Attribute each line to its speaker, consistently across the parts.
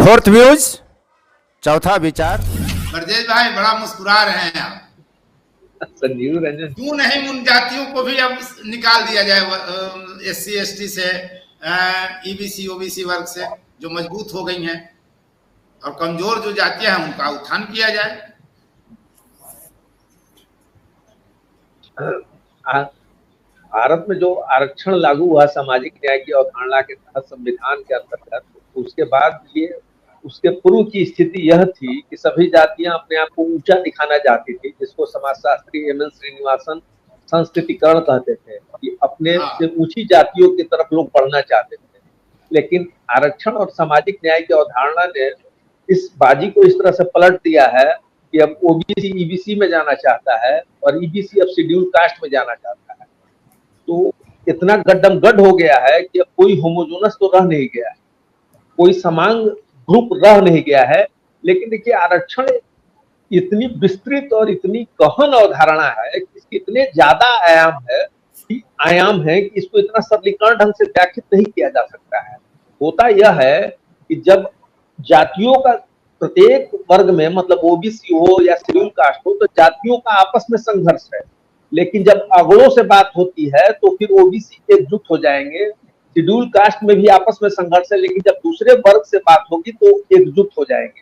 Speaker 1: Fourth views, चौथा विचार।
Speaker 2: ब्रजेश भाई बड़ा मुस्कुरा रहे हैं आप।
Speaker 3: संजीव रंजन,
Speaker 2: क्यों नहीं उन जातियों को भी अब निकाल दिया जाए SC ST से, EBC OBC वर्ग से, जो मजबूत हो गई हैं, और कमजोर जो जातियां हैं उनका उत्थान किया जाए।
Speaker 3: भारत में जो आरक्षण लागू हुआ सामाजिक न्याय की अवधारणा के तहत संविधान के अंतर्गत, उसके बाद ये उसके पूर्व की स्थिति यह थी कि सभी जातियां अपने आप को ऊंचा दिखाना चाहती थी, जिसको समाजशास्त्री MN श्रीनिवासन संस्कृतिकरण कहते थे कि अपने से ऊंची जातियों की तरफ लोग बढ़ना चाहते थे। लेकिन आरक्षण और सामाजिक न्याय की अवधारणा ने इस बाजी को इस तरह से पलट दिया है कि अब OBC EBC में जाना चाहता है और EBC अब शेड्यूल कास्ट में जाना चाहता है। तो इतना गड्ढमगड्ढ हो गया है कि अब कोई होमोजोनस तो रह नहीं गया है, कोई समान ग्रुप रह नहीं गया है। लेकिन देखिए, आरक्षण इतनी विस्तृत और इतनी गहन अवधारणा है कि इसके इतने ज्यादा आयाम है कि इसको इतना सरलीकरण ढंग से व्याख्यात नहीं किया जा सकता है। होता यह है कि जब जातियों का प्रत्येक वर्ग में, मतलब OBC हो या शेड्यूल कास्ट हो, तो जातियों का आपस में संघर्ष है। लेकिन जब अगड़ों से बात होती है तो फिर OBC एकजुट हो जाएंगे, शेड्यूल कास्ट में भी आपस में संघर्ष है, लेकिन जब दूसरे वर्ग से बात होगी तो एकजुट हो जाएंगे।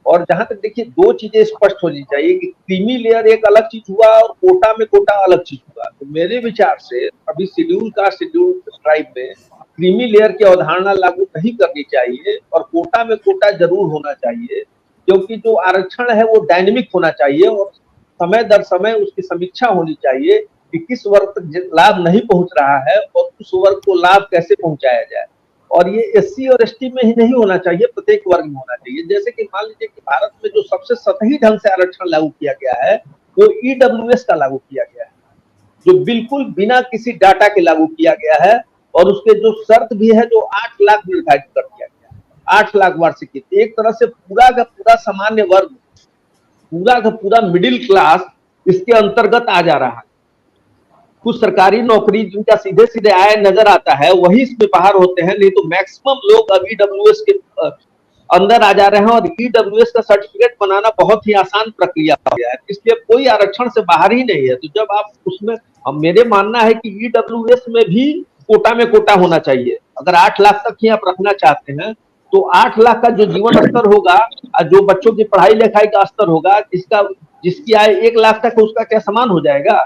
Speaker 3: और जहां तक देखिए, दो चीजें स्पष्ट होनी चाहिए कि क्रीमी लेयर एक अलग चीज हुआ और कोटा में कोटा अलग चीज हुआ। तो मेरे विचार से अभी शेड्यूल कास्ट, शेड्यूल ट्राइब में क्रीमी लेयर की अवधारणा लागू नहीं करनी चाहिए और कोटा में कोटा जरूर होना चाहिए, क्योंकि जो आरक्षण है वो डायनेमिक होना चाहिए और समय दर समय उसकी समीक्षा होनी चाहिए कि किस वर्ग तक लाभ नहीं पहुंच रहा है और उस वर्ग को लाभ कैसे पहुंचाया जाए। और ये SC और ST में ही नहीं होना चाहिए, प्रत्येक वर्ग में होना चाहिए। जैसे कि मान लीजिए कि भारत में जो सबसे सतही ढंग से आरक्षण लागू किया गया है वो EWS का लागू किया गया है, जो बिल्कुल बिना किसी डाटा के लागू किया गया है। और उसके जो शर्त भी है, जो 8 लाख निर्धारित कर दिया गया है, 8 लाख वार्षिक। एक तरह से पूरा का पूरा सामान्य वर्ग, पूरा का पूरा मिडिल क्लास इसके अंतर्गत आ जा रहा है। कुछ सरकारी नौकरी जिनका सीधे सीधे आय नजर आता है वही इसमें बाहर होते हैं, नहीं तो मैक्सिमम लोग अब EWS के अंदर आ जा रहे हैं। और EWS का सर्टिफिकेट बनाना बहुत ही आसान प्रक्रिया हो गया है, इसलिए कोई आरक्षण से बाहर ही नहीं है। तो जब आप उसमें, अब मेरे मानना है कि EWS में भी कोटा में कोटा होना चाहिए। अगर 8 लाख तक ही आप रखना चाहते हैं तो 8 लाख का जो जीवन स्तर होगा, जो बच्चों की पढ़ाई लिखाई का स्तर होगा, जिसकी आय 1 लाख तक, उसका क्या समान हो जाएगा?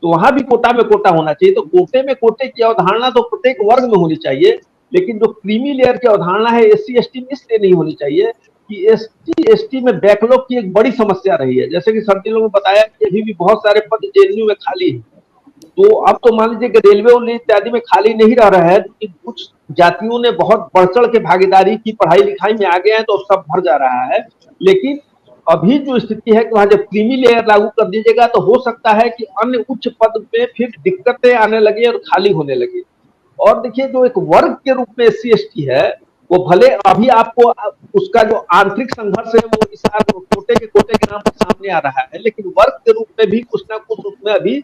Speaker 3: तो वहां भी कोटा में कोटा होना चाहिए। तो कोटे में कोटे की अवधारणा तो प्रत्येक वर्ग में होनी चाहिए, लेकिन जो क्रीमी लेयर की अवधारणा है SC ST में इसलिए नहीं होनी चाहिए कि SC ST में बैकलॉग की एक बड़ी समस्या रही है। जैसे कि सर लोगों ने बताया कि अभी भी बहुत सारे पद JNU में खाली है। तो अब तो मान लीजिए कि रेलवे इत्यादि में खाली नहीं रह रहा है, क्योंकि कुछ जातियों ने बहुत बढ़ चढ़ के भागीदारी की, पढ़ाई लिखाई में आ गए हैं, तो सब भर जा रहा है। लेकिन अभी जो स्थिति है कि वहां जब क्रीमी लेयर लागू कर दीजिएगा तो हो सकता है कि अन्य उच्च पद में फिर दिक्कतें आने लगी और खाली होने लगी। और देखिए, जो एक वर्ग के रूप में SC ST है, वो भले अभी आपको उसका जो आंतरिक संघर्ष है वो इस कोटे के नाम पर सामने आ रहा है, लेकिन वर्ग के रूप में भी कुछ ना कुछ उसमें अभी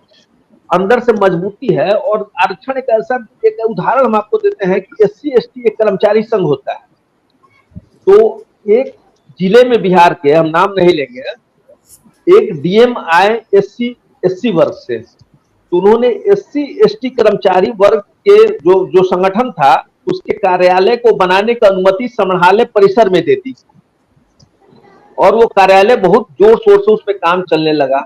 Speaker 3: अंदर से मजबूती है। और आरक्षण एक ऐसा, एक उदाहरण हम आपको देते हैं कि SC ST एक कर्मचारी संघ होता है। तो एक जिले में बिहार के, हम नाम नहीं लेंगे, एक DM आए SC वर्ग से, तो उन्होंने SC ST कर्मचारी वर्ग के जो संगठन था उसके कार्यालय को बनाने की अनुमति संग्रहालय परिसर में दे दी। और वो कार्यालय बहुत जोर शोर से उस पर काम चलने लगा।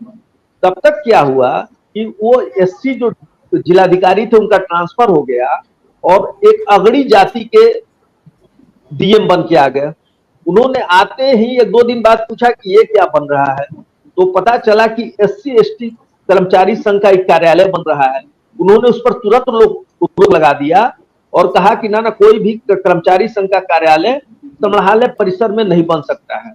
Speaker 3: तब तक क्या हुआ कि वो SC जो जिलाधिकारी थे उनका ट्रांसफर हो गया और एक अगड़ी जाति के DM बन के आ गए। उन्होंने आते ही 1-2 दिन बाद पूछा कि ये क्या बन रहा है, तो पता चला कि SC ST कर्मचारी संघ का एक कार्यालय बन रहा है। उन्होंने उस पर तुरंत रोक लगा दिया और कहा कि ना कोई भी कर्मचारी संघ का कार्यालय संग्रहालय परिसर में नहीं बन सकता है।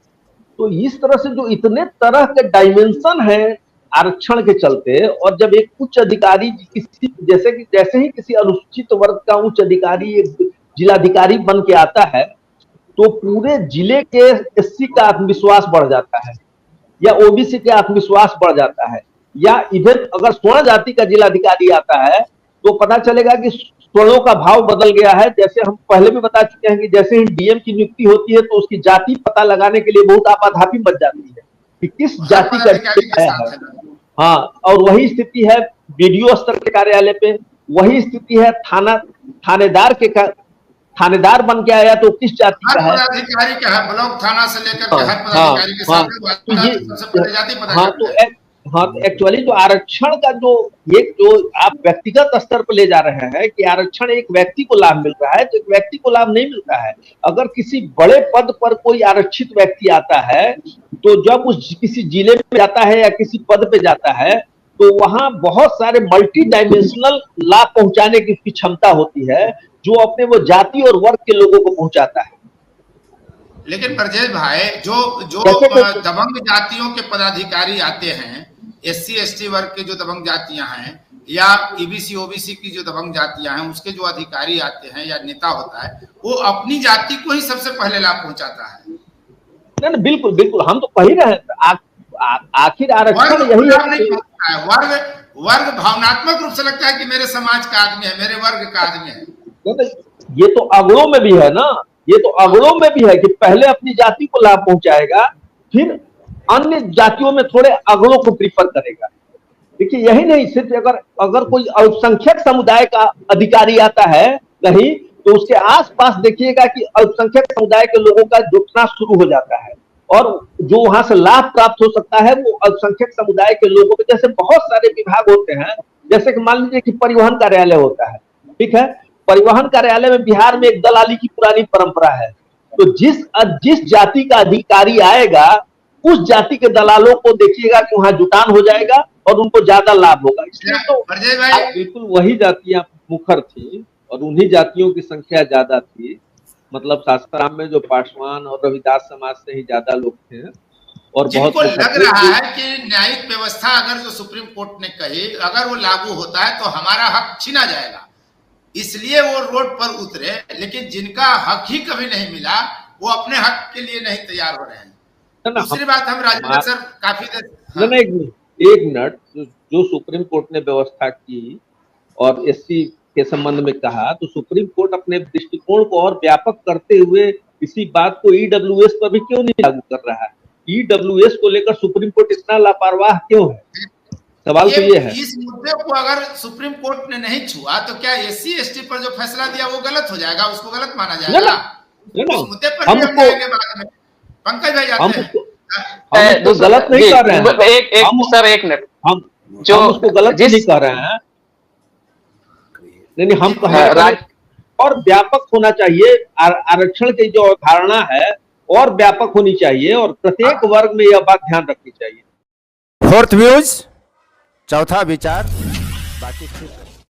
Speaker 3: तो इस तरह से जो इतने तरह के डायमेंशन है आरक्षण के चलते, और जब एक उच्च अधिकारी जैसे ही किसी अनुसूचित वर्ग का उच्च अधिकारी एक जिलाधिकारी बन के आता है तो पूरे जिले के SC का आत्मविश्वास बढ़ जाता है या OBC के आत्मविश्वास बढ़ जाता है। या इवन अगर स्वर्ण जाति का जिलाधिकारी आता है तो पता चलेगा कि स्वरों का भाव बदल गया है। जैसे हम पहले भी बता चुके हैं कि जैसे ही डीएम की नियुक्ति होती है तो उसकी जाति पता लगाने के लिए बहुत आपाधापी मच जाती है कि किस
Speaker 2: हर
Speaker 3: जाति का
Speaker 2: पदाधिकारी के
Speaker 3: आया
Speaker 2: साथ
Speaker 3: है।
Speaker 2: है।
Speaker 3: हाँ, और वही स्थिति है बीडीओ स्तर के कार्यालय पे, वही स्थिति है थानेदार बन के आया तो किस जाति
Speaker 2: हर
Speaker 3: का है।
Speaker 2: पदाधिकारी का है, ब्लॉक थाना से लेकर के
Speaker 3: हाँ
Speaker 2: हर
Speaker 3: हाँ
Speaker 2: पदाधिकारी के
Speaker 3: हाँ,
Speaker 2: साथ
Speaker 3: तो ये
Speaker 2: सबसे पहले जाति पता
Speaker 3: हाँ
Speaker 2: करता
Speaker 3: तो
Speaker 2: है।
Speaker 3: हाँ तो एक्चुअली जो आरक्षण का जो आप व्यक्तिगत स्तर पर ले जा रहे हैं कि आरक्षण एक व्यक्ति को लाभ मिल रहा है, तो एक व्यक्ति को लाभ नहीं मिलता है। अगर किसी बड़े पद पर कोई आरक्षित व्यक्ति आता है तो जब उस किसी जिले में जाता है या किसी पद पे जाता है तो वहां बहुत सारे मल्टी डायमेंशनल लाभ पहुंचाने की उसकी क्षमता होती है जो अपने वो जाति और वर्ग के लोगों को पहुंचाता है।
Speaker 2: लेकिन ब्रजेश भाई, जो जो
Speaker 3: जैसे
Speaker 2: दबंग जातियों के पदाधिकारी आते हैं, एससी एसटी वर्ग के जो दबंग जातियां हैं या ईबीसी ओबीसी की जो दबंग जातियां हैं, उसके जो अधिकारी आते हैं या नेता होता है, वो अपनी जाति को ही सबसे पहले लाभ पहुंचाता है।
Speaker 3: नहीं, बिल्कुल बिल्कुल, हम तो कह ही रहे हैं। आखिर आरक्षण
Speaker 2: वर्ग
Speaker 3: यही
Speaker 2: लाभ नहीं
Speaker 3: है।
Speaker 2: पहुंचता है, वर्ग भावनात्मक रूप से लगता है कि मेरे समाज का आदमी है, मेरे वर्ग का आदमी है।
Speaker 3: ये तो अगड़ों में भी है ना, ये तो अगड़ों में भी है कि पहले अपनी जाति को लाभ पहुंचाएगा, फिर अन्य जातियों में थोड़े अगड़ों को प्रीफर करेगा। देखिए, यही नहीं, सिर्फ अगर कोई अल्पसंख्यक समुदाय का अधिकारी आता है कहीं तो उसके आसपास देखिएगा कि अल्पसंख्यक समुदाय के लोगों का जुटना शुरू हो जाता है और जो वहां से लाभ प्राप्त हो सकता है वो अल्पसंख्यक समुदाय के लोगों में। जैसे बहुत सारे विभाग होते हैं, जैसे कि मान लीजिए कि परिवहन कार्यालय होता है, ठीक है, परिवहन कार्यालय में बिहार में एक दलाली की पुरानी परंपरा है। तो जिस जाति का अधिकारी आएगा उस जाति के दलालों को देखिएगा कि वहां जुटान हो जाएगा और उनको ज्यादा लाभ होगा। इसलिए तो बिल्कुल वही जातियां मुखर थी और उन्हीं जातियों की संख्या ज्यादा थी। मतलब सासाराम में जो पासवान और रविदास समाज से ही ज्यादा लोग थे और
Speaker 2: जिनको लग रहा है कि न्यायिक व्यवस्था अगर जो सुप्रीम कोर्ट ने कही अगर वो लागू होता है तो हमारा हक छीना जाएगा, इसलिए वो रोड पर उतरे। लेकिन जिनका हक ही कभी नहीं मिला वो अपने हक के लिए नहीं तैयार हो रहे हैं। दूसरी बात, हम राजेंद्र सर काफी देर
Speaker 3: एक मिनट, जो सुप्रीम कोर्ट ने व्यवस्था की और एससी के संबंध में कहा तो सुप्रीम कोर्ट अपने दृष्टिकोण को और व्यापक करते हुए इसी बात को ईडब्ल्यूएस पर भी क्यों नहीं लागू कर रहा है? ईडब्ल्यूएस को लेकर सुप्रीम कोर्ट इतना लापरवाह क्यों है? सवाल तो ये है।
Speaker 2: इस मुद्दे को अगर सुप्रीम कोर्ट ने नहीं छुआ तो क्या एससी एसटी पर जो फैसला दिया वो गलत हो जाएगा, उसको गलत माना जाएगा? उस मुद्दे पर भी हम जाएंगे बाद में। पंकज भाई आते हैं।
Speaker 3: हम गलत नहीं कर रहे हैं।
Speaker 4: एक मिनट,
Speaker 3: हम उसको गलत नहीं कर रहे हैं। नहीं, हम कह रहे हैं और व्यापक होना चाहिए। आरक्षण की जो अवधारणा है और व्यापक होनी चाहिए और प्रत्येक वर्ग में यह बात ध्यान रखनी चाहिए।
Speaker 1: फोर्थ व्यूज, चौथा विचार, बाकी